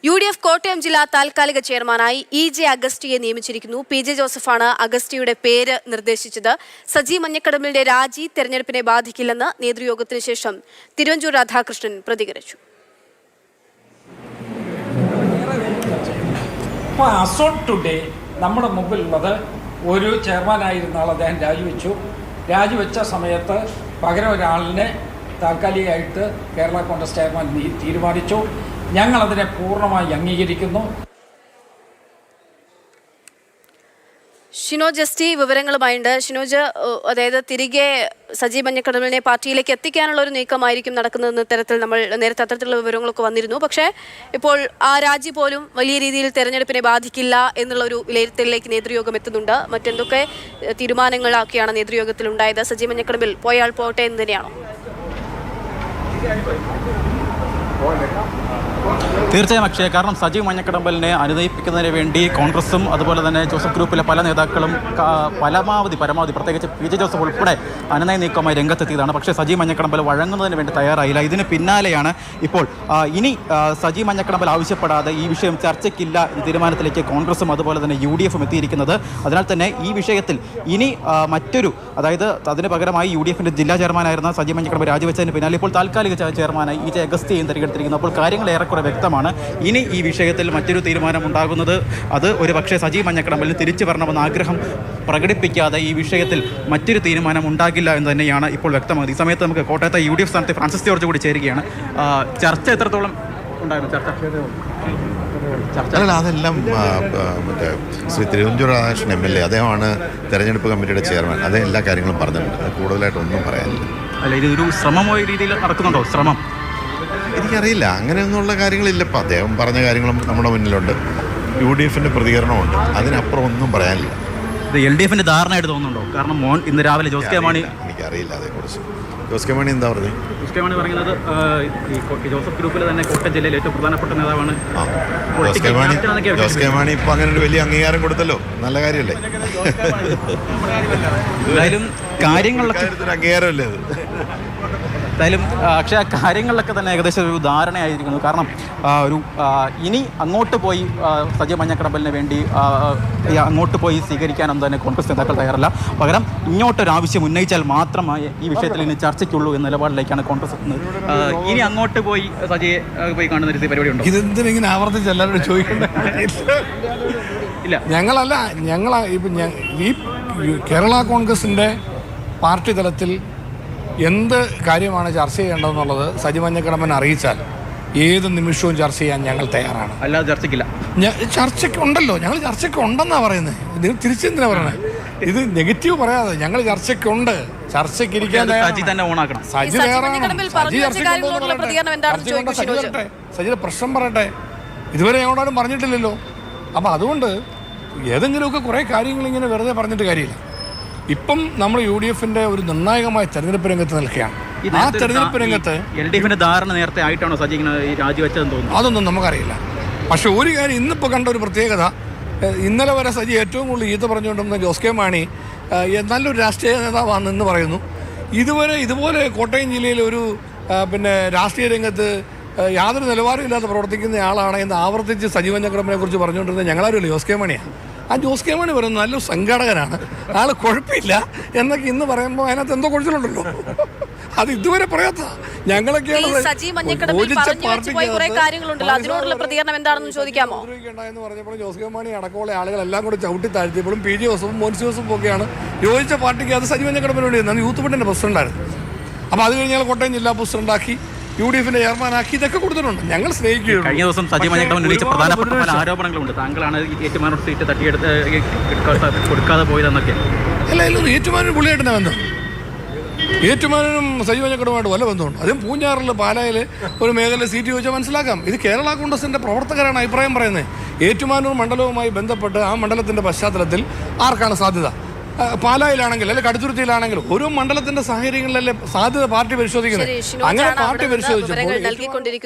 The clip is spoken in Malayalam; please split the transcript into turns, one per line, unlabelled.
UDF കോട്ടയം ജില്ലാ താൽക്കാലിക ചെയർമാനായി EJ അഗസ്റ്റിയെ നിയമിച്ചിരിക്കുന്നു. PJ ജോസഫാണ് അഗസ്റ്റിയുടെ പേര് നിർദ്ദേശിച്ചത്. സജി മഞ്ഞക്കടമ്പിലിന്റെ രാജി തെരഞ്ഞെടുപ്പിനെ ബാധിക്കില്ലെന്ന് നേതൃയോഗത്തിന് ശേഷം തിരുവഞ്ചൂർ രാധാകൃഷ്ണൻ പ്രതികരിച്ചു.
നമ്മുടെ മുമ്പിലുള്ളത് ഒരു ചെയർമാനായിരുന്ന ആൾ അദ്ദേഹം രാജിവെച്ച സമയത്ത് പകരം ഒരാളിനെ താൽക്കാലികമായിട്ട് കേരള കോൺഗ്രസ് ചെയർമാൻ തീരുമാനിച്ചു. ഞങ്ങളതിനെ പൂർണ്ണമായി അംഗീകരിക്കുന്നു.
ഷിനോജ് എസ് ടി വിവരങ്ങളുമായുണ്ട്. ഷിനോജ്, അതായത് തിരികെ സജി മഞ്ഞക്കടമ്പിലിനെ പാർട്ടിയിലേക്ക് എത്തിക്കാനുള്ള ഒരു നീക്കമായിരിക്കും നടക്കുന്നതെന്ന തരത്തിൽ നമ്മൾ നേരത്തെ അത്തരത്തിലുള്ള വിവരങ്ങളൊക്കെ വന്നിരുന്നു. പക്ഷേ ഇപ്പോൾ ആ രാജി പോലും വലിയ രീതിയിൽ തെരഞ്ഞെടുപ്പിനെ ബാധിക്കില്ല എന്നുള്ള ഒരു വിലയിരുത്തലിലേക്ക് നേതൃയോഗം എത്തുന്നുണ്ട്. മറ്റെന്തൊക്കെ തീരുമാനങ്ങളൊക്കെയാണ് നേതൃയോഗത്തിൽ ഉണ്ടായത്? സജി മഞ്ഞക്കടമ്പിൽ പോയാൽ പോട്ടെ എന്ന് തന്നെയാണോ?
തീർച്ചയായും അക്ഷയ, കാരണം സജീവ് മഞ്ഞക്കടമ്പലിനെ അനുനയിപ്പിക്കുന്നതിന് വേണ്ടി കോൺഗ്രസും അതുപോലെ തന്നെ ജോസഫ് ഗ്രൂപ്പിലെ പല നേതാക്കളും പരമാവധി പ്രത്യേകിച്ച് PJ ജോസഫ് ഉൾപ്പെടെ അനുനയ നീക്കമായി രംഗത്തെത്തിയതാണ്. പക്ഷേ സജീവ് മഞ്ഞക്കടമ്പൽ വഴങ്ങുന്നതിന് വേണ്ടി തയ്യാറായില്ല. ഇതിന് പിന്നാലെയാണ് ഇപ്പോൾ ഇനി സജീവ് മഞ്ഞക്കടമ്പൽ ആവശ്യപ്പെടാതെ ഈ വിഷയം ചർച്ചയ്ക്കില്ല എന്ന തീരുമാനത്തിലേക്ക് കോൺഗ്രസും അതുപോലെ തന്നെ UDFും എത്തിയിരിക്കുന്നത്. അതിനാൽ തന്നെ ഈ വിഷയത്തിൽ ഇനി മറ്റൊരു, അതായത് അതിന് പകരമായി UDFിൻ്റെ ജില്ലാ ചെയർമാനായിരുന്ന സജീവ് മഞ്ഞക്കടമ്പൽ രാജിവെച്ചതിന് പിന്നാലെ ഇപ്പോൾ താൽക്കാലിക ചെയർമാനായി EJ അഗസ്റ്റിയെയും തിരഞ്ഞെടുത്തിരിക്കുന്നു. അപ്പോൾ കാര്യങ്ങൾ ഏറെക്കുറെ വ്യക്തമാണ്. ഇനി ഈ വിഷയത്തിൽ മറ്റൊരു തീരുമാനം ഉണ്ടാകുന്നത് അത് ഒരു പക്ഷേ സജീവ് മഞ്ഞക്കടമ്പലിന് തിരിച്ചു വരണമെന്ന ആഗ്രഹം പ്രകടിപ്പിക്കാതെ ഈ വിഷയത്തിൽ മറ്റൊരു തീരുമാനം ഉണ്ടാകില്ല എന്ന് തന്നെയാണ് ഇപ്പോൾ വ്യക്തമാകുന്നത്. ഈ സമയത്ത് നമുക്ക് കോട്ടയത്തെ UDF സ്ഥാനത്തെ ഫ്രാൻസിസ് ജോർജ് കൂടി ചേരുകയാണ്. ചർച്ച എത്രത്തോളം ഉണ്ടായിരുന്നു?
അല്ല, അതെല്ലാം മറ്റേ ശ്രീ തിരുവഞ്ചൂർ രാധാകൃഷ്ണൻ MLA അദ്ദേഹമാണ് തെരഞ്ഞെടുപ്പ് കമ്മിറ്റിയുടെ ചെയർമാൻ. അദ്ദേഹം എല്ലാ കാര്യങ്ങളും പറഞ്ഞിട്ടുണ്ട്. കൂടുതലായിട്ടൊന്നും പറയാനില്ല.
അല്ല, ഇതൊരു ശ്രമമായ രീതിയിൽ നടക്കുന്നുണ്ടോ? ശ്രമം
എനിക്കറിയില്ല, അങ്ങനെയൊന്നുള്ള കാര്യങ്ങളില്ല. ഇപ്പം അദ്ദേഹം പറഞ്ഞ കാര്യങ്ങളും നമ്മുടെ മുന്നിലുണ്ട്. UDFിൻ്റെ പ്രതികരണമുണ്ട്. അതിനപ്പുറം ഒന്നും പറയാനില്ല.
ഇത് LDFിൻ്റെ ധാരണയായിട്ട് തോന്നുന്നുണ്ടോ? കാരണം ഇന്ന് രാവിലെ ജോസ് കെ മാണി,
എനിക്കറിയില്ല അതേക്കുറിച്ച്. ജോസ് കെ മാണി എന്താ പറഞ്ഞത്?
ജോസ് കെ മാണി പറയുന്നത് ഈ ജോസഫ് ഗ്രൂപ്പിൽ തന്നെ കോട്ടയം ജില്ലയിൽ ഏറ്റവും പ്രധാനപ്പെട്ട നേതാവാണ്
ജോസ് കെ മാണി. ഇപ്പം അങ്ങനെ ഒരു വലിയ അംഗീകാരം കൊടുത്തല്ലോ, നല്ല കാര്യമല്ലേ?
എന്തായാലും കാര്യങ്ങളിലൊക്കെ
അംഗീകാരമല്ലേ അത്?
എന്തായാലും പക്ഷേ കാര്യങ്ങളിലൊക്കെ തന്നെ ഏകദേശം ഒരു ധാരണയായിരിക്കുന്നു. കാരണം ഇനി അങ്ങോട്ട് പോയി സജീവ് മഞ്ഞക്കടമ്പലിന് വേണ്ടി അങ്ങോട്ട് പോയി സ്വീകരിക്കാനൊന്നും തന്നെ കോൺഗ്രസ് നേതാക്കൾ തയ്യാറല്ല. പകരം ഇങ്ങോട്ടൊരാവശ്യം ഉന്നയിച്ചാൽ മാത്രമേ ഈ വിഷയത്തിൽ ഇനി ചർച്ചയ്ക്കുള്ളൂ എന്ന നിലപാടിലേക്കാണ് കോൺഗ്രസ് എത്തുന്നത്. ഇനി അങ്ങോട്ട് പോയി സജിയെ പോയി കാണുന്ന ഒരു പരിപാടി ഉണ്ടോ?
ഇതെന്തിനിങ്ങനെ ആവർത്തിച്ച് എല്ലാവരോടും ചോദിക്കേണ്ട
ഇല്ല,
ഇപ്പം ഈ കേരള കോൺഗ്രസിൻ്റെ പാർട്ടി തലത്തിൽ എന്ത് കാര്യമാണ് ചർച്ച ചെയ്യേണ്ടതെന്നുള്ളത് സജി മഞ്ഞക്കടമ്പൻ അറിയിച്ചാൽ ഏത് നിമിഷവും ചർച്ച ചെയ്യാൻ ഞങ്ങൾ തയ്യാറാണ്.
അല്ലാതെ ചർച്ചയ്ക്കില്ല.
ചർച്ചയ്ക്ക് ഉണ്ടല്ലോ, ഞങ്ങൾ ചർച്ചയ്ക്ക് ഉണ്ടെന്നാണ് പറയുന്നത്. ഇത് തിരിച്ചെന്തിനാണ് പറയുന്നത്? ഇത് നെഗറ്റീവ് പറയാതെ ഞങ്ങൾ ചർച്ചയ്ക്കുണ്ട്, ചർച്ചയ്ക്ക് ഇരിക്കാൻ സജിയുടെ പ്രശ്നം പറയട്ടെ. ഇതുവരെ ഞങ്ങളോടും പറഞ്ഞിട്ടില്ലല്ലോ. അപ്പം അതുകൊണ്ട് ഏതെങ്കിലുമൊക്കെ കുറേ കാര്യങ്ങൾ ഇങ്ങനെ വെറുതെ പറഞ്ഞിട്ട് കാര്യമില്ല. ഇപ്പം നമ്മൾ UDFിൻ്റെ ഒരു നിർണായകമായ തെരഞ്ഞെടുപ്പ് രംഗത്ത് നിൽക്കുകയാണ്. ആ തെരഞ്ഞെടുപ്പ് രംഗത്ത്
LDFിൻ്റെ ധാരണ നേരത്തെ ആയിട്ടാണോ സജി രാജിവെച്ചതെന്ന് തോന്നുന്നു?
അതൊന്നും നമുക്കറിയില്ല. പക്ഷെ ഒരു കാര്യം ഇന്നിപ്പോൾ കണ്ട ഒരു പ്രത്യേകത, ഇന്നലെ വരെ സജി ഏറ്റവും കൂടുതൽ ഈത്ത പറഞ്ഞുകൊണ്ടിരുന്ന ജോസ് കെ മാണി നല്ലൊരു രാഷ്ട്രീയ നേതാവാണെന്ന് പറയുന്നു. ഇതുവരെ ഇതുപോലെ കോട്ടയം ജില്ലയിൽ ഒരു രാഷ്ട്രീയ രംഗത്ത് യാതൊരു നിലവാരമില്ലാതെ പ്രവർത്തിക്കുന്ന ആളാണ് എന്ന് ആവർത്തിച്ച് സജീവ് മഞ്ഞക്കടമ്പിനെ കുറിച്ച് പറഞ്ഞുകൊണ്ടിരുന്നത് ഞങ്ങളാരുമില്ല, ജോസ് കെ മാണിയാണ്. ആ ജോസ് കെ മാണി പറയുന്നത് നല്ലൊരു സംഘാടകനാണ്, ആൾ കുഴപ്പമില്ല എന്നൊക്കെ ഇന്ന് പറയുമ്പോൾ അതിനകത്ത് എന്തോ കുഴച്ചിലുണ്ടല്ലോ. അത് ഇതുവരെ പറയാത്ത ഞങ്ങളൊക്കെയാണ് പറഞ്ഞപ്പോൾ ജോസ് കെ മാണി അടക്കമുള്ള ആളുകളെല്ലാം കൂടെ ചവിട്ടി താഴ്ത്തിയപ്പോഴും PJ ജോസഫും മോൻസി ജോസഫും ഒക്കെയാണ് യോജിച്ച പാർട്ടിക്ക് അത് സജി മഞ്ഞക്കടമ്പിന് വേണ്ടി യൂത്ത് ഫണ്ടിൻ്റെ പ്രസിഡന്റായിരുന്നു. അപ്പോൾ അത് കഴിഞ്ഞാൽ കോട്ടയം ജില്ലാ പ്രസിഡന്റാക്കി, UDFിൻ്റെ ചെയർമാനാക്കി, ഇതൊക്കെ കൊടുത്തിട്ടുണ്ട്. ഞങ്ങൾ സ്നേഹിക്കുകയുള്ളൂ.
കഴിഞ്ഞ ദിവസം സജി മഞ്ഞക്കടമ്പൻ ഉന്നയിച്ച പ്രധാനപ്പെട്ട പല ആരോപണങ്ങളുണ്ട്. താങ്കളാണ് ഏറ്റുമാനൂർ സീറ്റ് തട്ടിയെടുത്ത് കൊടുക്കാതെ പോയതെന്നൊക്കെ.
അല്ല, ഇല്ലൊന്നും ഏറ്റുമാനൂർ പുള്ളിയായിട്ടാണ് ബന്ധം. ഏറ്റുമാനും സജി മഞ്ഞക്കടമ്പുമായിട്ട് വല്ല ബന്ധമുണ്ട്. അതും പൂഞ്ഞാറിൽ പാലായിൽ ഒരു മേഖല സീറ്റ് ചോദിച്ചാൽ മനസ്സിലാക്കാം. ഇത് കേരള കോൺഗ്രസിൻ്റെ പ്രവർത്തകരാണ് അഭിപ്രായം പറയുന്നത്. ഏറ്റുമാനൂർ മണ്ഡലവുമായി ബന്ധപ്പെട്ട് ആ മണ്ഡലത്തിൻ്റെ പശ്ചാത്തലത്തിൽ ആർക്കാണ് സാധ്യത? പാലായിലാണെങ്കിൽ അല്ലെങ്കിൽ കടുത്തുരുത്തിയിലാണെങ്കിലും ഓരോ മണ്ഡലത്തിന്റെ സാഹചര്യങ്ങളിലല്ലേ സാധ്യത പാർട്ടി പരിശോധിക്കുന്നത്. അങ്ങനെ പാർട്ടി പരിശോധിച്ചപ്പോൾ